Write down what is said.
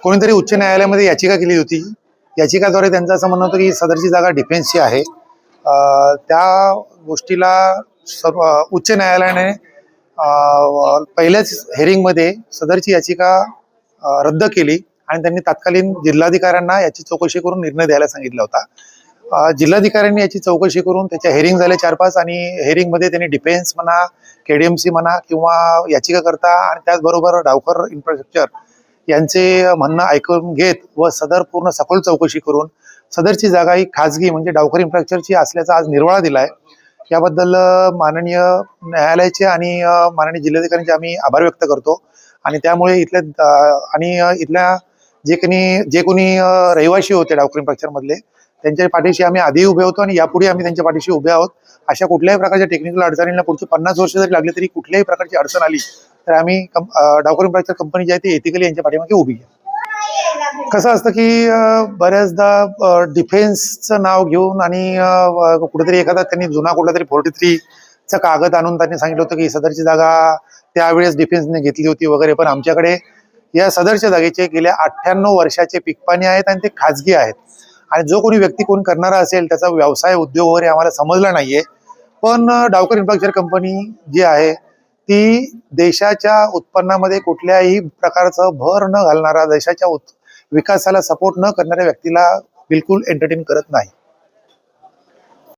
कोणीतरी उच्च न्यायालयामध्ये याचिका केली होती. याचिकाद्वारे त्यांचं असं म्हणणं होतं की सदरची जागा डिफेन्सची आहे. त्या गोष्टीला सर्व उच्च न्यायालयाने पहिल्याच हेरिंगमध्ये सदरची याचिका रद्द केली आणि त्यांनी तत्कालीन जिल्हाधिकाऱ्यांना याची चौकशी करून निर्णय द्यायला सांगितला होता. जिल्हाधिकाऱ्यांनी याची चौकशी करून त्याच्या हेरिंग झाले 4-5 आणि हेरिंगमध्ये त्यांनी डिफेन्स म्हणा, KDMC म्हणा किंवा याचिकाकर्ता आणि त्याचबरोबर डावकर इन्फ्रास्ट्रक्चर यांचे म्हणणं ऐकून घेत व सदर पूर्ण सखोल चौकशी करून सदरची जागा ही खाजगी म्हणजे डावकर इन्फ्रास्ट्रक्चरची असल्याचा आज निर्वाळा दिलाय. याबद्दल माननीय न्यायालयाचे आणि माननीय जिल्हाधिकाऱ्यांचे आम्ही आभार व्यक्त करतो. आणि त्यामुळे इथल्या जे कोणी रहिवासी होते डावकर इन्फ्रास्ट्रक्चर मधले त्यांच्या पाठीशी आम्ही आधी उभे होतो आणि यापुढे आम्ही त्यांच्या पाठीशी उभे आहोत. अशा कुठल्याही प्रकारच्या टेक्निकल अडचणींना पुढची 50 वर्ष जरी लागली तरी कुठल्याही प्रकारची अडचण आली तर आम्ही डावकर इन्फ्रास्ट्रक्चर कंपनी जी आहे ती एथिकली यांच्या पाठीमागे उभी आहे. कसं असतं की बऱ्याचदा डिफेन्सचं नाव घेऊन आणि कुठेतरी एखादा त्यांनी जुना कुठला तरी 43चा कागद आणून त्यांनी सांगितलं होतं की सदरची जागा त्यावेळेस डिफेन्सने घेतली होती वगैरे. पण आमच्याकडे या सदरच्या जागेचे गेल्या 98 वर्षाचे पीकपाणी आहेत आणि ते खाजगी आहेत. आणि जो कोणी व्यक्ती कोण करणारा असेल त्याचा व्यवसाय उद्योग वगैरे आम्हाला समजला नाहीये. पण डावकर इन्फ्रास्ट्रक्चर कंपनी जी आहे ती देशाच्या उत्पन्नामध्ये कुठल्याही प्रकारचं भर न घालणारा, देशाच्या विकासाला सपोर्ट न करणाऱ्या व्यक्तीला बिलकुल एंटरटेन करत नाही.